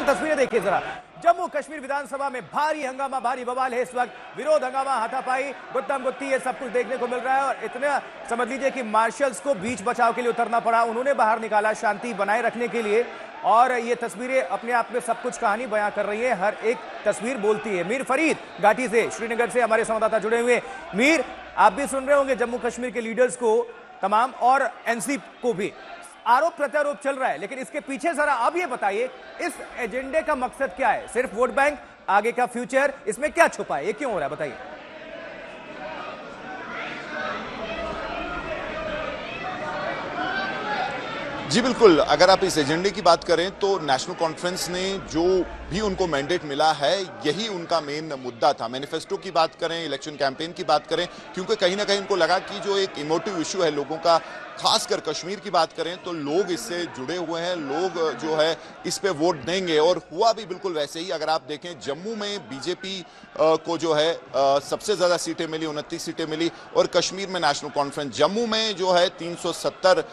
बेहतरीन तस्वीरें देखिए जरा। जम्मू कश्मीर विधानसभा में भारी हंगामा, भारी बवाल है इस वक्त। विरोध, हंगामा, हाथापाई, गुत्तम गुत्ती, ये सब कुछ देखने को मिल रहा है। और इतना समझ लीजिए कि मार्शल्स को बीच बचाव के लिए उतरना पड़ा, उन्होंने बाहर निकाला शांति बनाए रखने के लिए। और ये तस्वीरें अपने आप में सब कुछ कहानी बयां कर रही है, हर एक तस्वीर बोलती है। मीर फरीद घाटी से, श्रीनगर से हमारे संवाददाता जुड़े हुए। मीर, आप भी सुन रहे होंगे जम्मू कश्मीर के लीडर्स को तमाम, और एनसी को भी आरोप प्रत्यारोप चल रहा है, लेकिन इसके पीछे जरा आप ये बताइए, इस एजेंडे का मकसद क्या है? सिर्फ वोट बैंक, आगे का फ्यूचर, इसमें क्या छुपा है? ये क्यों हो रहा है, बताइए। जी बिल्कुल, अगर आप इस एजेंडे की बात करें तो नेशनल कॉन्फ्रेंस ने जो भी उनको मैंडेट मिला है, यही उनका मेन मुद्दा था। मैनिफेस्टो की बात करें, इलेक्शन कैंपेन की बात करें, क्योंकि कहीं ना कहीं उनको लगा कि जो एक इमोटिव इशू है लोगों का, खासकर कश्मीर की बात करें तो लोग इससे जुड़े हुए हैं, लोग जो है इस पे वोट देंगे। और हुआ भी बिल्कुल वैसे ही। अगर आप देखें, जम्मू में बीजेपी को जो है सबसे ज्यादा सीटें मिली, 29 सीटें मिली। और कश्मीर में नेशनल कॉन्फ्रेंस, जम्मू में जो है 370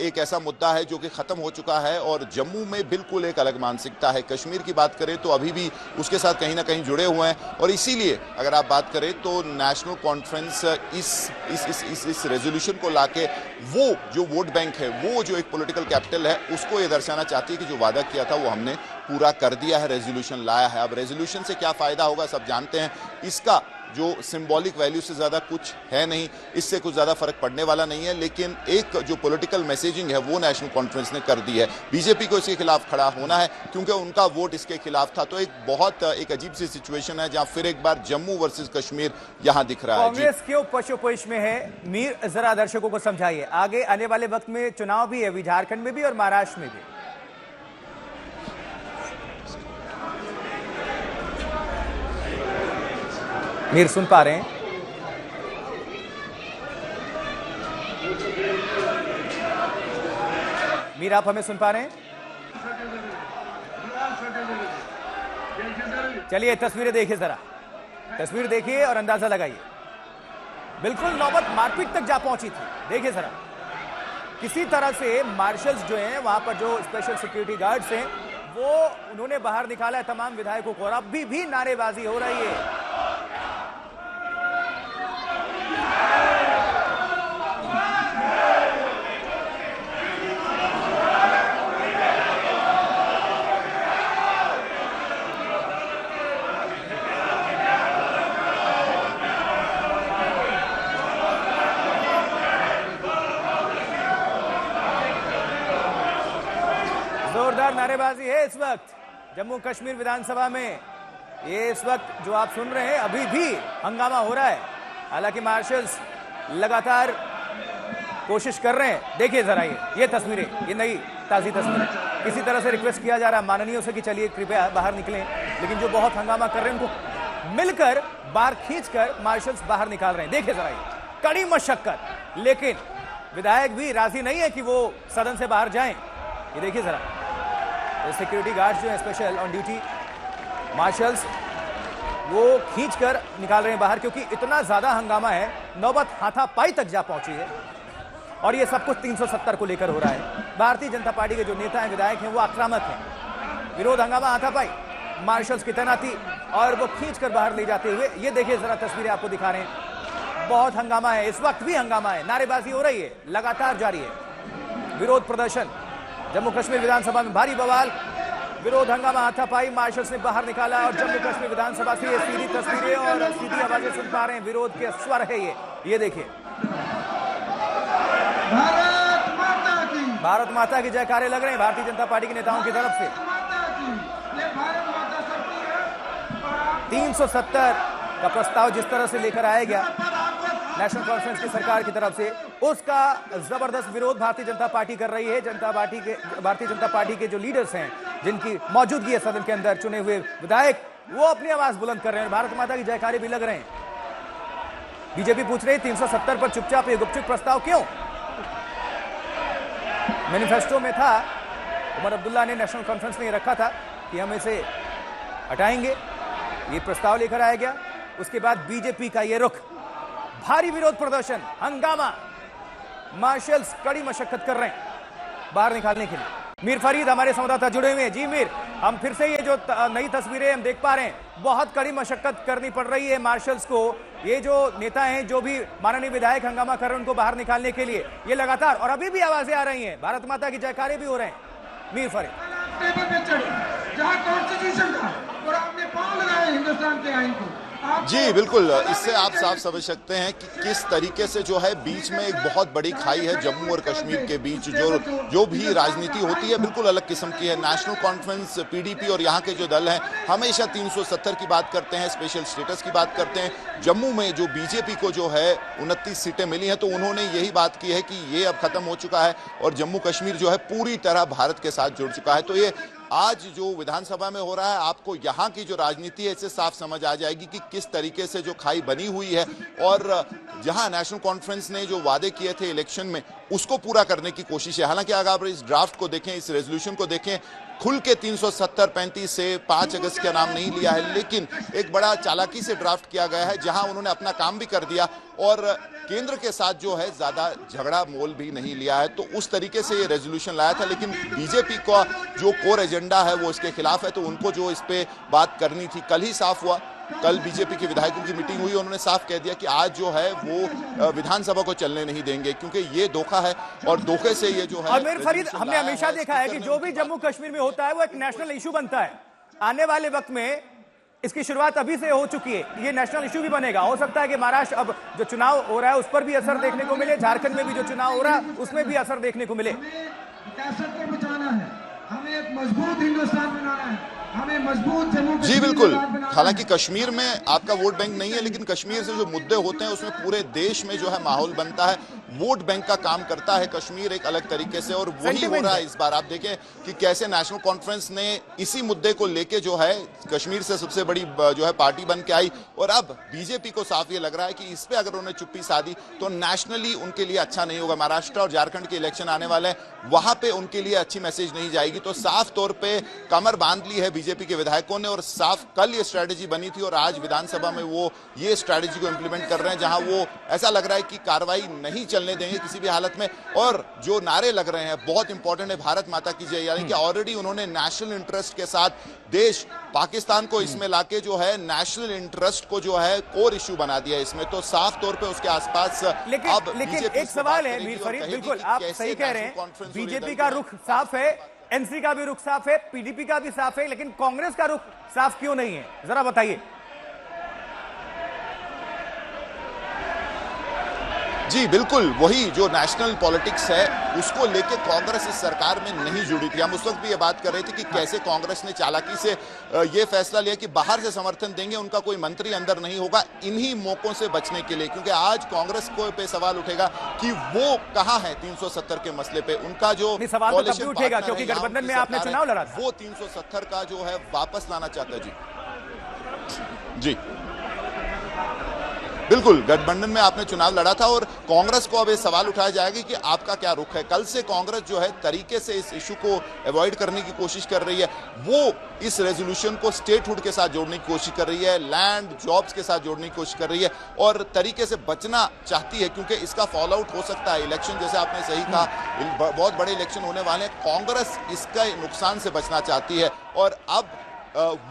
एक ऐसा मुद्दा है जो कि खत्म हो चुका है, और जम्मू में बिल्कुल एक अलग मानसिकता है। कश्मीर की बात करें तो अभी भी उसके साथ कहीं ना कहीं जुड़े हुए हैं। और इसीलिए अगर आप बात करें तो नेशनल कॉन्फ्रेंस इस रेजोल्यूशन को लाके वो जो वोट बैंक है, वो जो एक पॉलिटिकल कैपिटल है, उसको ये दर्शाना चाहती है कि जो वादा किया था वो हमने पूरा कर दिया है, रेजोल्यूशन लाया है। अब रेजोल्यूशन से क्या फायदा होगा सब जानते हैं। इसका जो सिंबॉलिक वैल्यू से ज्यादा कुछ है नहीं, इससे कुछ ज्यादा फर्क पड़ने वाला नहीं है। लेकिन एक जो पॉलिटिकल मैसेजिंग है वो नेशनल कॉन्फ्रेंस ने कर दी है। बीजेपी को इसके खिलाफ खड़ा होना है क्योंकि उनका वोट इसके खिलाफ था। तो एक अजीब सी सिचुएशन है जहां फिर एक बार जम्मू वर्सेस कश्मीर यहां दिख रहा है। कांग्रेस क्यों पशोपेश में है? मीर, जरा दर्शकों को समझाइए। आगे आने वाले वक्त में चुनाव भी है, अभी झारखंड में भी और महाराष्ट्र में भी। मीर सुन पा रहे हैं? मीर, आप हमें सुन पा रहे हैं? चलिए तस्वीरें देखिए जरा, तस्वीर देखिए और अंदाजा लगाइए। बिल्कुल नौबत मारपीट तक जा पहुंची थी। देखिए जरा, किसी तरह से मार्शल्स जो हैं, वहां पर जो स्पेशल सिक्योरिटी गार्ड्स हैं, वो उन्होंने बाहर निकाला है तमाम विधायकों को। और अभी भी नारेबाजी हो रही है। जोरदार नारेबाजी है इस वक्त जम्मू कश्मीर विधानसभा में। ये इस वक्त जो आप सुन रहे हैं, अभी भी हंगामा हो रहा है। हालांकि मार्शल्स लगातार कोशिश कर रहे हैं। देखिए जरा ये तस्वीरें, ये नई ताजी तस्वीरें। किसी तरह से रिक्वेस्ट किया जा रहा है माननीयों से कि चलिए कृपया बाहर निकलें, लेकिन जो बहुत हंगामा कर रहे हैं उनको मिलकर बाहर खींचकर मार्शल्स बाहर निकाल रहे हैं। देखिए जरा, ये कड़ी मशक्कत, लेकिन विधायक भी राजी नहीं है कि वो सदन से बाहर जाएं। ये देखिए जरा, सिक्योरिटी गार्ड्स जो है स्पेशल ऑन ड्यूटी, मार्शल्स, वो खींचकर निकाल रहे हैं बाहर, क्योंकि इतना ज्यादा हंगामा है, नौबत हाथापाई तक जा पहुंची है। और ये सब कुछ 370 को लेकर हो रहा है। भारतीय जनता पार्टी के जो नेता हैं, विधायक हैं, वो आक्रामक हैं। विरोध, हंगामा, हाथापाई, मार्शल्स की तैनाती, और वो खींचकर बाहर ले जाते हुए। ये देखिए जरा तस्वीरें आपको दिखा रहे हैं। बहुत हंगामा है, इस वक्त भी हंगामा है, नारेबाजी हो रही है, लगातार जारी है। विरोध प्रदर्शन, जम्मू कश्मीर विधानसभा में भारी बवाल, विरोध, हंगामा, हाथापाई, मार्शल्स ने बाहर निकाला। और जम्मू कश्मीर विधानसभा से ये सीधी तस्वीरें और सीधी आवाजें सुन पा रहे हैं। विरोध के स्वर है ये देखिए। भारत माता की जयकारे लग रहे हैं भारतीय जनता पार्टी के नेताओं की तरफ से। 370 का प्रस्ताव जिस तरह से लेकर आया गया नेशनल कॉन्फ्रेंस की सरकार की तरफ से, उसका जबरदस्त विरोध भारतीय जनता पार्टी कर रही है। भारतीय जनता पार्टी के जो लीडर्स हैं, जिनकी मौजूदगी है सदन के अंदर, चुने हुए विधायक, वो अपनी आवाज बुलंद कर रहे हैं। भारत माता की जयकारे भी लग रहे हैं। बीजेपी पूछ रही है 370 पर चुपचाप ये गुपचुप प्रस्ताव क्यों? मैनिफेस्टो में था, उमर अब्दुल्ला ने, नेशनल कॉन्फ्रेंस ने रखा था कि हम इसे हटाएंगे। ये प्रस्ताव लेकर आया गया। उसके बाद बीजेपी का ये रुख, भारी विरोध प्रदर्शन, हंगामा, मार्शल्स कड़ी मशक्कत कर रहे हैं बाहर निकालने के लिए। मीर फरीद हमारे संवाददाता जुड़े हुए हैं। जी मीर, हम फिर से ये जो नई तस्वीरें हम देख पा रहे हैं, बहुत कड़ी मशक्कत करनी पड़ रही है मार्शल्स को। ये जो नेता हैं, जो भी माननीय विधायक हंगामा कर रहे हैं, उनको बाहर निकालने के लिए ये लगातार, और अभी भी आवाजें आ रही हैं, भारत माता की जयकारे भी हो रहे हैं। मीर फरीद, जहां कॉन्स्टिट्यूशन था और आपने पांव लगाए हिंदुस्तान के आइन को। जी बिल्कुल, इससे आप साफ समझ सकते हैं कि किस तरीके से जो है बीच में एक बहुत बड़ी खाई है जम्मू और कश्मीर के बीच। जो भी राजनीति होती है बिल्कुल अलग किस्म की है। नेशनल कॉन्फ्रेंस, पीडीपी और यहाँ के जो दल हैं हमेशा 370 की बात करते हैं, स्पेशल स्टेटस की बात करते हैं। जम्मू में जो बीजेपी को जो है 29 सीटें मिली हैं, तो उन्होंने यही बात की है कि ये अब खत्म हो चुका है और जम्मू कश्मीर जो है पूरी तरह भारत के साथ जुड़ चुका है। तो ये आज जो विधानसभा में हो रहा है, आपको यहाँ की जो राजनीति है इससे साफ समझ आ जाएगी कि किस तरीके से जो खाई बनी हुई है। और जहाँ नेशनल कॉन्फ्रेंस ने जो वादे किए थे इलेक्शन में, उसको पूरा करने की कोशिश है। हालांकि अगर आप इस ड्राफ्ट को देखें, इस रेजोल्यूशन को देखें, खुल के 370-35 से 5 अगस्त का नाम नहीं लिया है, लेकिन एक बड़ा चालाकी से ड्राफ्ट किया गया है, जहां उन्होंने अपना काम भी कर दिया और केंद्र के साथ जो है ज्यादा झगड़ा मोल भी नहीं लिया है। तो उस तरीके से ये रेजोल्यूशन लाया था। लेकिन बीजेपी का जो कोर एजेंडा है वो इसके खिलाफ है, तो उनको जो इस पे बात करनी थी कल ही साफ हुआ। कल बीजेपी के विधायकों की मीटिंग हुई, उन्होंने साफ कह दिया कि आज जो है वो विधानसभा को चलने नहीं देंगे, क्योंकि ये धोखा है और धोखे से ये जो है। आमिर फरीद, हमने हमेशा देखा है कि जो भी जम्मू कश्मीर में होता है वो एक नेशनल इशू बनता है। आने वाले वक्त में इसकी शुरुआत अभी से हो चुकी है, ये नेशनल इशू भी बनेगा। हो सकता है कि महाराष्ट्र अब जो चुनाव हो रहा है उस पर भी असर देखने को मिले, झारखंड में भी जो चुनाव हो रहा है उसमें भी असर देखने को मिले। विरासत को बचाना है, हमें एक मजबूत हिंदुस्तान बनाना है, हमें मजबूत जम्मू जी बिल्कुल। हालांकि कश्मीर में आपका वोट बैंक नहीं है, लेकिन कश्मीर से जो मुद्दे होते हैं उसमें पूरे देश में जो है माहौल बनता है। वोट बैंक का काम करता है कश्मीर एक अलग तरीके से, और वही हो रहा है इस बार। आप देखें कि कैसे नेशनल कॉन्फ्रेंस ने इसी मुद्दे को लेके जो है कश्मीर से सबसे बड़ी जो है पार्टी बन के आई, और अब बीजेपी को साफ ये लग रहा है कि इस पे अगर उन्होंने चुप्पी साधी तो नेशनली उनके लिए अच्छा नहीं होगा। महाराष्ट्र और झारखंड के इलेक्शन आने वाले हैं, वहां पे उनके लिए अच्छी मैसेज नहीं जाएगी। तो साफ तौर पर कमर बांध ली है बीजेपी के विधायकों ने, और साफ कल ये स्ट्रेटेजी बनी थी और आज विधानसभा में वो ये स्ट्रेटेजी को इंप्लीमेंट कर रहे हैं, जहां वो ऐसा लग रहा है कि कार्रवाई नहीं चलने देंगे किसी भी हालत में। और जो नारे लग रहे हैं बहुत इंपॉर्टेंट है, भारत माता की जय, यानी कि ऑलरेडी उन्होंने नेशनल इंटरेस्ट के साथ देश पाकिस्तान को इसमें लाके जो है नेशनल इंटरेस्ट को जो है कोर इश्यू बना दिया इसमें। तो साफ तौर पे उसके आसपास लेकिन एक सवाल है मीर फरीद, बिल्कुल आप सही कह रहे हैं, बीजेपी का रुख साफ है, एनसी का भी रुख साफ है, पीडीपी का भी साफ है, लेकिन कांग्रेस का रुख साफ क्यों नहीं है, जरा बताइए। जी बिल्कुल, वही जो नेशनल पॉलिटिक्स है उसको लेके कांग्रेस इस सरकार में नहीं जुड़ी थी। हम उस वक्त भी ये बात कर रहे थे कि कैसे कांग्रेस ने चालाकी से ये फैसला लिया कि बाहर से समर्थन देंगे, उनका कोई मंत्री अंदर नहीं होगा, इन्हीं मौकों से बचने के लिए। क्योंकि आज कांग्रेस को पे सवाल उठेगा कि वो कहां है 370 के मसले पे। उनका जो सवाल तो तब उठेगा क्योंकि गठबंधन में आपने चुनाव लड़ा था, वो 370 का जो है वापस लाना चाहता है। जी बिल्कुल, गठबंधन में आपने चुनाव लड़ा था और कांग्रेस को अब ये सवाल उठाया जाएगा कि आपका क्या रुख है। कल से कांग्रेस जो है तरीके से इस इशू को अवॉइड करने की कोशिश कर रही है, वो इस रेजोल्यूशन को स्टेटहुड के साथ जोड़ने की कोशिश कर रही है, लैंड जॉब्स के साथ जोड़ने की कोशिश कर रही है और तरीके से बचना चाहती है, क्योंकि इसका फॉल आउट हो सकता है। इलेक्शन जैसे आपने सही कहा, बहुत बड़े इलेक्शन होने वाले हैं, कांग्रेस इसका नुकसान से बचना चाहती है और अब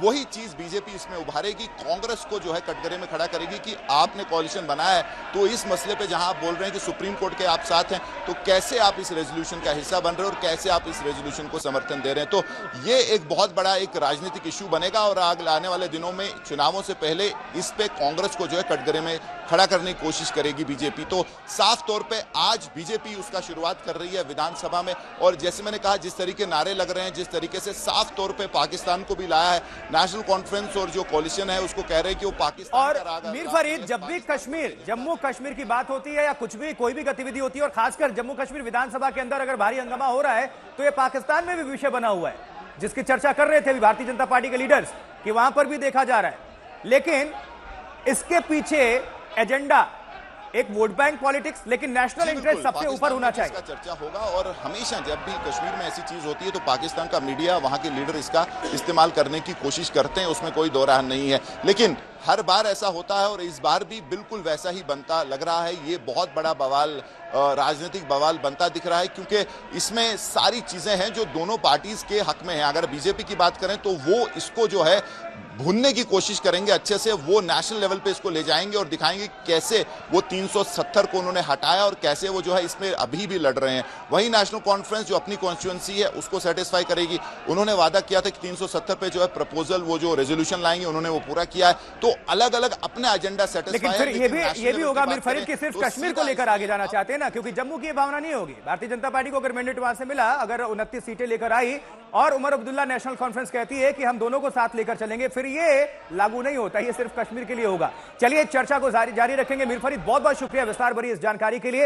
वही चीज बीजेपी इसमें उभारेगी, कांग्रेस को जो है कटघरे में खड़ा करेगी कि आपने कोalition बनाया है, तो इस मसले पे जहां आप बोल रहे हैं कि सुप्रीम कोर्ट के आप साथ हैं, तो कैसे आप इस रेजोल्यूशन का हिस्सा बन रहे हो और कैसे आप इस रेजोल्यूशन को समर्थन दे रहे हैं। तो ये एक बहुत बड़ा एक राजनीतिक इश्यू बनेगा और आने वाले दिनों में चुनावों से पहले इस पे कांग्रेस को जो है कटघरे में खड़ा करने की कोशिश करेगी बीजेपी। तो साफ तौर पे आज बीजेपी उसका शुरुआत कर रही है विधानसभा में, और जैसे मैंने कहा जिस तरीके नारे लग रहे हैं, जिस तरीके से साफ तौर पे पाकिस्तान को भी लाया है, नेशनल कॉन्फ्रेंस और जो कोलिशन है उसको कह रहे हैं कि वो पाकिस्तान और मीर फरीद, जब भी कश्मीर, जम्मू कश्मीर की बात होती है या कुछ भी कोई भी गतिविधि होती है और खासकर जम्मू कश्मीर विधानसभा के अंदर अगर भारी हंगामा हो रहा है तो ये पाकिस्तान में भी विषय बना हुआ है, जिसकी चर्चा कर रहे थे अभी भारतीय जनता पार्टी के लीडर्स कि वहां पर भी देखा जा रहा है। लेकिन इसके पीछे एजेंडा एक वोट बैंक पॉलिटिक्स, लेकिन नेशनल इंटरेस्ट सबसे ऊपर होना चाहिए। इसका चर्चा होगा और हमेशा जब भी कश्मीर में ऐसी चीज होती है तो पाकिस्तान का मीडिया, वहां के लीडर इसका इस्तेमाल करने की कोशिश करते हैं, उसमें कोई दो राह नहीं है। लेकिन हर बार ऐसा होता है और इस बार भी बिल्कुल वैसा ही बनता लग रहा है। ये बहुत बड़ा बवाल, राजनीतिक बवाल बनता दिख रहा है, क्योंकि इसमें सारी चीजें हैं जो दोनों पार्टीज के हक में हैं। अगर बीजेपी की बात करें तो वो इसको जो है भूनने की कोशिश करेंगे अच्छे से, वो नेशनल लेवल पे इसको ले जाएंगे और दिखाएंगे कैसे वो 370 को उन्होंने हटाया और कैसे वो जो है इसमें अभी भी लड़ रहे हैं। वहीं नेशनल कॉन्फ्रेंस जो अपनी कॉन्स्टिट्यूएंसी है उसको सेटिस्फाई करेगी। उन्होंने वादा किया था कि 370 पे जो है प्रपोजल, वो जो रेजोल्यूशन लाएंगे, उन्होंने वो पूरा किया है। तो अलग अलग अपने एजेंडा सेटिस्फाई लेकिन फिर ये भी होगा मीर फरीद कि सिर्फ कश्मीर को लेकर आगे जाना चाहते हैं ना, क्योंकि जम्मू की ये भावना नहीं होगी। भारतीय जनता पार्टी को अगर मैंडेट वहां से मिला, अगर 29 सीटें लेकर आई और उमर अब्दुल्ला नेशनल कॉन्फ्रेंस कहती है कि हम दोनों को साथ लेकर चलेंगे, फिर ये लागू नहीं होता, ये सिर्फ कश्मीर के लिए होगा। चलिए चर्चा को जारी रखेंगे। मीर फरीद, बहुत बहुत शुक्रिया विस्तार भरी इस जानकारी के लिए।